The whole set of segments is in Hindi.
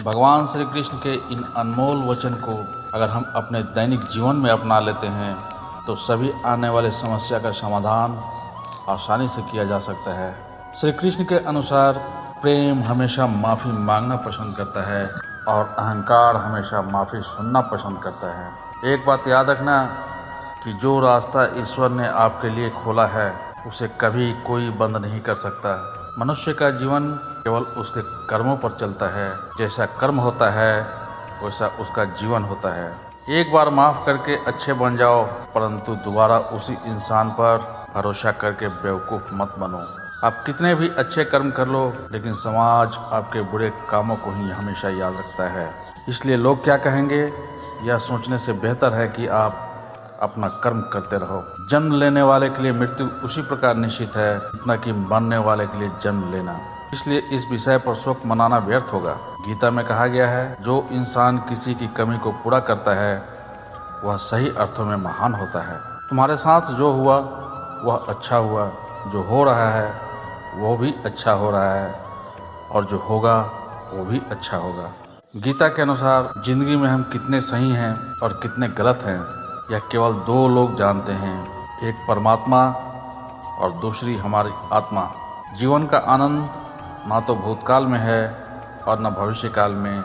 भगवान श्री कृष्ण के इन अनमोल वचन को अगर हम अपने दैनिक जीवन में अपना लेते हैं तो सभी आने वाले समस्या का समाधान आसानी से किया जा सकता है। श्री कृष्ण के अनुसार प्रेम हमेशा माफ़ी मांगना पसंद करता है और अहंकार हमेशा माफ़ी सुनना पसंद करता है। एक बात याद रखना कि जो रास्ता ईश्वर ने आपके लिए खोला है उसे कभी कोई बंद नहीं कर सकता। मनुष्य का जीवन केवल उसके कर्मों पर चलता है। जैसा कर्म होता है वैसा उसका जीवन होता है। एक बार माफ़ करके अच्छे बन जाओ, परंतु दोबारा उसी इंसान पर भरोसा करके बेवकूफ़ मत बनो। आप कितने भी अच्छे कर्म कर लो, लेकिन समाज आपके बुरे कामों को ही हमेशा याद रखता है। इसलिए लोग क्या कहेंगे यह सोचने से बेहतर है कि आप अपना कर्म करते रहो। जन्म लेने वाले के लिए मृत्यु उसी प्रकार निश्चित है जितना कि मरने वाले के लिए जन्म लेना। इसलिए इस विषय पर शोक मनाना व्यर्थ होगा। गीता में कहा गया है, जो इंसान किसी की कमी को पूरा करता है वह सही अर्थों में महान होता है। तुम्हारे साथ जो हुआ वह अच्छा हुआ, जो हो रहा है वो भी अच्छा हो रहा है और जो होगा वो भी अच्छा होगा। गीता के अनुसार जिंदगी में हम कितने सही हैं और कितने गलत हैं यह केवल दो लोग जानते हैं, एक परमात्मा और दूसरी हमारी आत्मा। जीवन का आनंद ना तो भूतकाल में है और न भविष्य काल में,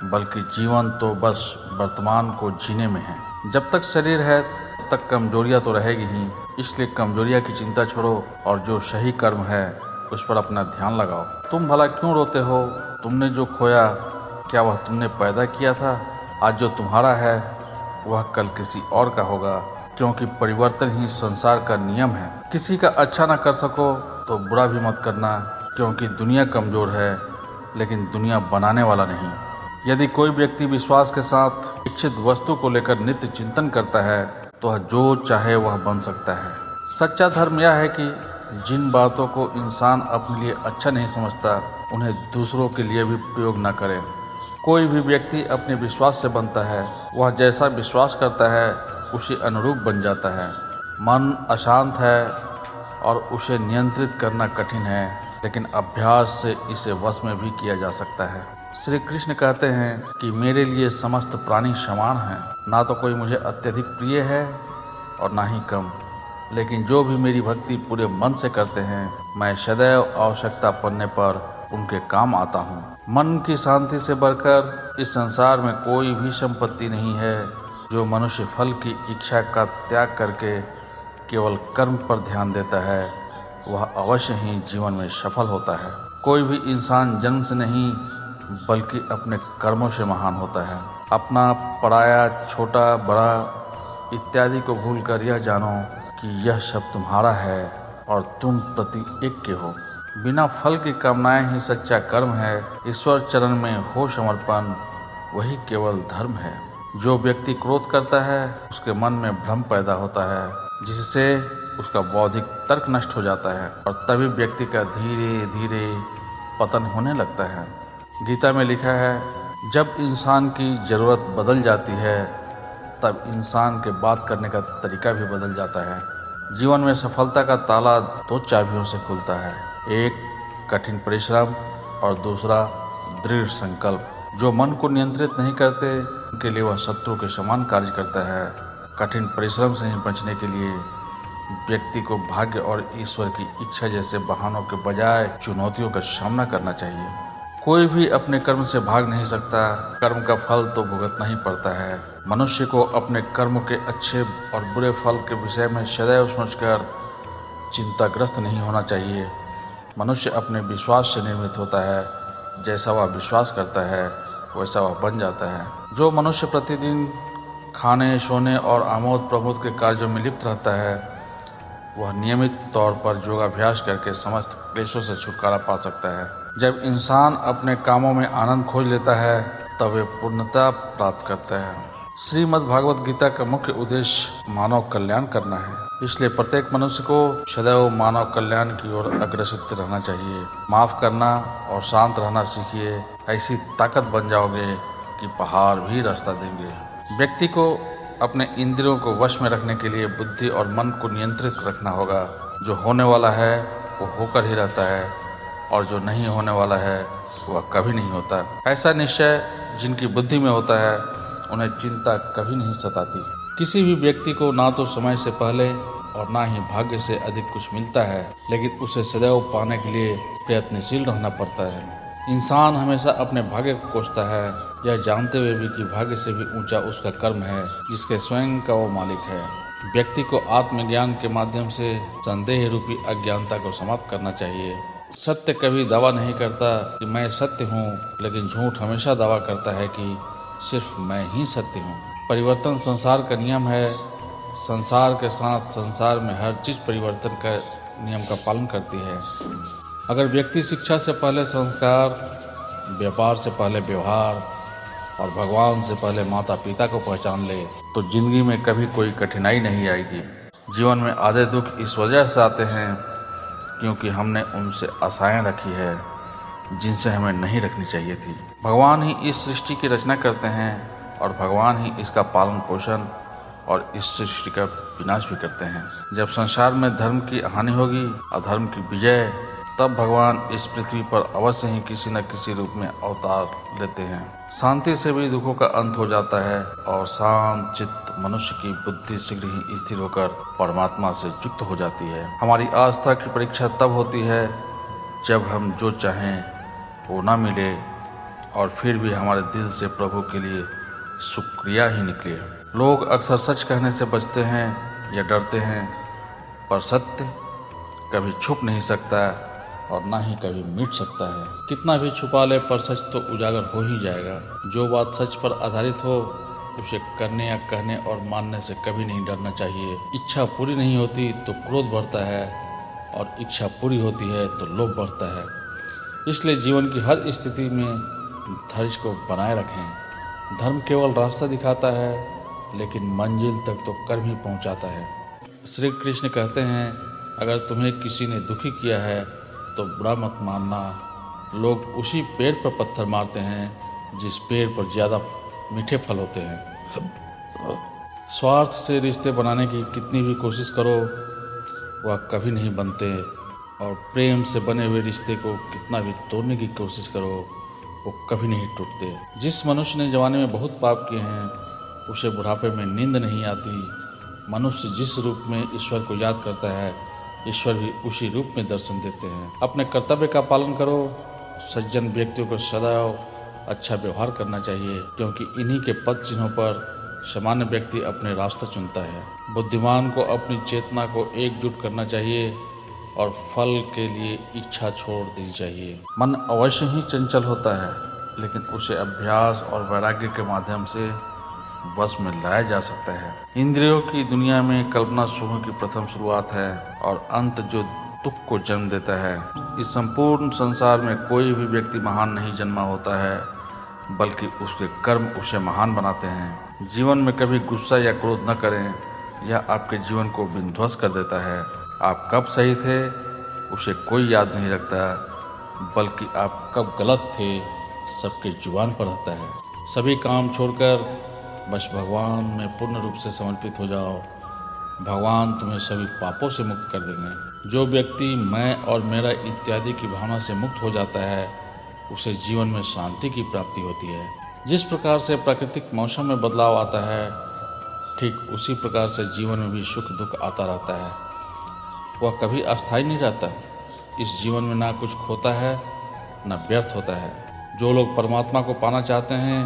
बल्कि जीवन तो बस वर्तमान को जीने में है। जब तक शरीर है तब तक कमजोरियां तो रहेगी ही, इसलिए कमजोरियां की चिंता छोड़ो और जो सही कर्म है उस पर अपना ध्यान लगाओ। तुम भला क्यों रोते हो? तुमने जो खोया क्या वह तुमने पैदा किया था? आज जो तुम्हारा है वह कल किसी और का होगा, क्योंकि परिवर्तन ही संसार का नियम है। किसी का अच्छा ना कर सको तो बुरा भी मत करना, क्योंकि दुनिया कमजोर है लेकिन दुनिया बनाने वाला नहीं। यदि कोई व्यक्ति विश्वास के साथ इच्छित वस्तु को लेकर नित्य चिंतन करता है तो वह जो चाहे वह बन सकता है। सच्चा धर्म यह है कि जिन बातों को इंसान अपने लिए अच्छा नहीं समझता उन्हें दूसरों के लिए भी प्रयोग न करे। कोई भी व्यक्ति अपने विश्वास से बनता है, वह जैसा विश्वास करता है उसी अनुरूप बन जाता है। मन अशांत है और उसे नियंत्रित करना कठिन है, लेकिन अभ्यास से इसे वश में भी किया जा सकता है। श्री कृष्ण कहते हैं कि मेरे लिए समस्त प्राणी समान हैं, ना तो कोई मुझे अत्यधिक प्रिय है और ना ही कम, लेकिन जो भी मेरी भक्ति पूरे मन से करते हैं मैं सदैव आवश्यकता पड़ने पर उनके काम आता हूँ। मन की शांति से बढ़कर इस संसार में कोई भी संपत्ति नहीं है। जो मनुष्य फल की इच्छा का त्याग करके केवल कर्म पर ध्यान देता है वह अवश्य ही जीवन में सफल होता है। कोई भी इंसान जन्म से नहीं बल्कि अपने कर्मों से महान होता है। अपना पराया, छोटा बड़ा इत्यादि को भूलकर यह जानो कि यह सब तुम्हारा है और तुम प्रति एक के हो। बिना फल की कामनाएं ही सच्चा कर्म है। ईश्वर चरण में हो समर्पण, वही केवल धर्म है। जो व्यक्ति क्रोध करता है उसके मन में भ्रम पैदा होता है, जिससे उसका बौद्धिक तर्क नष्ट हो जाता है और तभी व्यक्ति का धीरे धीरे पतन होने लगता है। गीता में लिखा है, जब इंसान की ज़रूरत बदल जाती है तब इंसान के बात करने का तरीका भी बदल जाता है। जीवन में सफलता का ताला दो चाबियों से खुलता है, एक कठिन परिश्रम और दूसरा दृढ़ संकल्प। जो मन को नियंत्रित नहीं करते उनके लिए वह शत्रु के समान कार्य करता है। कठिन परिश्रम से बचने के लिए व्यक्ति को भाग्य और ईश्वर की इच्छा जैसे बहानों के बजाय चुनौतियों का सामना करना चाहिए। कोई भी अपने कर्म से भाग नहीं सकता, कर्म का फल तो भुगतना ही पड़ता है। मनुष्य को अपने कर्म के अच्छे और बुरे फल के विषय में सदैव सोचकर चिंताग्रस्त नहीं होना चाहिए। मनुष्य अपने विश्वास से निर्मित होता है, जैसा वह विश्वास करता है वैसा वह बन जाता है। जो मनुष्य प्रतिदिन खाने, सोने और आमोद प्रमोद के कार्यों में लिप्त रहता है वह नियमित तौर पर योगाभ्यास करके समस्त क्लेशों से छुटकारा पा सकता है। जब इंसान अपने कामों में आनंद खोज लेता है तब वे पूर्णता प्राप्त करता है। श्रीमद् भागवत गीता का मुख्य उद्देश्य मानव कल्याण करना है, इसलिए प्रत्येक मनुष्य को सदैव मानव कल्याण की ओर अग्रसर रहना चाहिए। माफ करना और शांत रहना सीखिए, ऐसी ताकत बन जाओगे कि पहाड़ भी रास्ता देंगे। व्यक्ति को अपने इंद्रियों को वश में रखने के लिए बुद्धि और मन को नियंत्रित रखना होगा। जो होने वाला है वो होकर ही रहता है और जो नहीं होने वाला है वह कभी नहीं होता। ऐसा निश्चय जिनकी बुद्धि में होता है उन्हें चिंता कभी नहीं सताती। किसी भी व्यक्ति को ना तो समय से पहले और ना ही भाग्य से अधिक कुछ मिलता है, लेकिन उसे सदैव पाने के लिए प्रयत्नशील रहना पड़ता है। इंसान हमेशा अपने भाग्य को कोसता है, यह जानते हुए भी कि भाग्य से भी ऊंचा उसका कर्म है जिसके स्वयं का वो मालिक है। व्यक्ति को आत्मज्ञान के माध्यम से संदेह रूपी अज्ञानता को समाप्त करना चाहिए। सत्य कभी दावा नहीं करता कि मैं सत्य हूँ, लेकिन झूठ हमेशा दावा करता है कि सिर्फ मैं ही सत्य हूँ। परिवर्तन संसार का नियम है। संसार के साथ संसार में हर चीज परिवर्तन का नियम का पालन करती है। अगर व्यक्ति शिक्षा से पहले संस्कार, व्यापार से पहले व्यवहार और भगवान से पहले माता पिता को पहचान ले तो जिंदगी में कभी कोई कठिनाई नहीं आएगी। जीवन में आधे दुख इस वजह से आते हैं क्योंकि हमने उनसे आशाएं रखी है जिनसे हमें नहीं रखनी चाहिए थी। भगवान ही इस सृष्टि की रचना करते हैं और भगवान ही इसका पालन पोषण और इस सृष्टि का विनाश भी करते हैं। जब संसार में धर्म की हानि होगी, अधर्म की विजय, तब भगवान इस पृथ्वी पर अवश्य ही किसी न किसी रूप में अवतार लेते हैं। शांति से भी दुखों का अंत हो जाता है और शांत चित्त मनुष्य की बुद्धि शीघ्र ही स्थिर होकर परमात्मा से युक्त हो जाती है। हमारी आस्था की परीक्षा तब होती है जब हम जो चाहें वो ना मिले और फिर भी हमारे दिल से प्रभु के लिए शुक्रिया ही निकले। लोग अक्सर सच कहने से बचते हैं या डरते हैं, पर सत्य कभी छुप नहीं सकता और ना ही कभी मिट सकता है। कितना भी छुपा ले पर सच तो उजागर हो ही जाएगा। जो बात सच पर आधारित हो उसे करने या कहने और मानने से कभी नहीं डरना चाहिए। इच्छा पूरी नहीं होती तो क्रोध बढ़ता है और इच्छा पूरी होती है तो लोभ बढ़ता है। इसलिए जीवन की हर स्थिति में धैर्य को बनाए रखें। धर्म केवल रास्ता दिखाता है, लेकिन मंजिल तक तो कर्म ही पहुंचाता है। श्री कृष्ण कहते हैं, अगर तुम्हें किसी ने दुखी किया है तो बुरा मत मानना। लोग उसी पेड़ पर पत्थर मारते हैं जिस पेड़ पर ज्यादा मीठे फल होते हैं। स्वार्थ से रिश्ते बनाने की कितनी भी कोशिश करो वह कभी नहीं बनते, और प्रेम से बने हुए रिश्ते को कितना भी तोड़ने की कोशिश करो वो कभी नहीं टूटते। जिस मनुष्य ने जवानी में बहुत पाप किए हैं उसे बुढ़ापे में नींद नहीं आती। मनुष्य जिस रूप में ईश्वर को याद करता है, ईश्वर भी उसी रूप में दर्शन देते हैं। अपने कर्तव्य का पालन करो। सज्जन व्यक्तियों को सदैव अच्छा व्यवहार करना चाहिए, क्योंकि इन्हीं के पद चिन्हों पर सामान्य व्यक्ति अपने रास्ता चुनता है। बुद्धिमान को अपनी चेतना को एकजुट करना चाहिए और फल के लिए इच्छा छोड़ देनी चाहिए। मन अवश्य ही चंचल होता है, लेकिन उसे अभ्यास और वैराग्य के माध्यम से वश में लाया जा सकता है। इंद्रियों की दुनिया में कल्पना सुख की प्रथम शुरुआत है और अंत जो दुख को जन्म देता है। इस संपूर्ण संसार में कोई भी व्यक्ति महान नहीं जन्मा होता है, बल्कि उसके कर्म उसे महान बनाते हैं। जीवन में कभी गुस्सा या क्रोध न करें, यह आपके जीवन को विध्वंस कर देता है। आप कब सही थे उसे कोई याद नहीं रखता, बल्कि आप कब गलत थे सबके जुबान पर रहता है। सभी काम छोड़कर बस भगवान में पूर्ण रूप से समर्पित हो जाओ। भगवान तुम्हें सभी पापों से मुक्त कर देंगे। जो व्यक्ति मैं और मेरा इत्यादि की भावना से मुक्त हो जाता है उसे जीवन में शांति की प्राप्ति होती है। जिस प्रकार से प्राकृतिक मौसम में बदलाव आता है, ठीक उसी प्रकार से जीवन में भी सुख दुख आता रहता है। वह कभी अस्थायी नहीं रहता। इस जीवन में ना कुछ खोता है ना व्यर्थ होता है। जो लोग परमात्मा को पाना चाहते हैं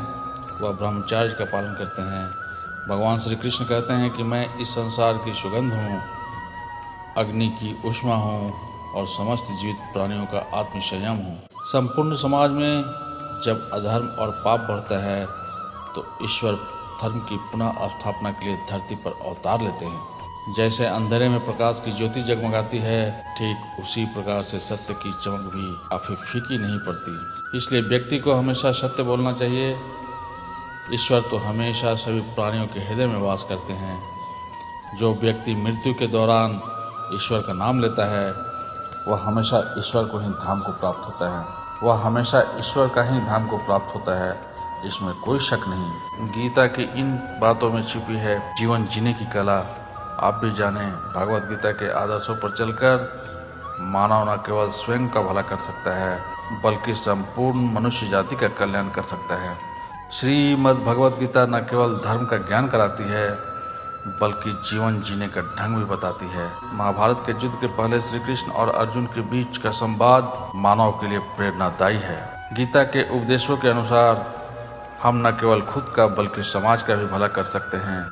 वह ब्रह्मचर्य का पालन करते हैं। भगवान श्री कृष्ण कहते हैं कि मैं इस संसार की सुगंध हूँ, अग्नि की ऊष्मा हूँ और समस्त जीवित प्राणियों का आत्मसंयम हूँ। संपूर्ण समाज में जब अधर्म और पाप बढ़ता है तो ईश्वर धर्म की पुनः स्थापना के लिए धरती पर अवतार लेते हैं। जैसे अंधेरे में प्रकाश की ज्योति जगमगाती है, ठीक उसी प्रकार से सत्य की चमक भी काफी फीकी नहीं पड़ती। इसलिए व्यक्ति को हमेशा सत्य बोलना चाहिए। ईश्वर तो हमेशा सभी प्राणियों के हृदय में वास करते हैं। जो व्यक्ति मृत्यु के दौरान ईश्वर का नाम लेता है वह हमेशा ईश्वर को ही धाम को प्राप्त होता है। वह हमेशा ईश्वर का ही धाम को प्राप्त होता है, इसमें कोई शक नहीं। गीता की इन बातों में छिपी है जीवन जीने की कला। आप भी जानें, भगवत गीता के आदर्शों पर चलकर मानव न केवल स्वयं का भला कर सकता है बल्कि संपूर्ण मनुष्य जाति का कल्याण कर सकता है। श्रीमद् भगवद गीता न केवल धर्म का ज्ञान कराती है बल्कि जीवन जीने का ढंग भी बताती है। महाभारत के युद्ध के पहले श्री कृष्ण और अर्जुन के बीच का संवाद मानव के लिए प्रेरणादायी है। गीता के उपदेशों के अनुसार हम न केवल खुद का बल्कि समाज का भी भला कर सकते हैं।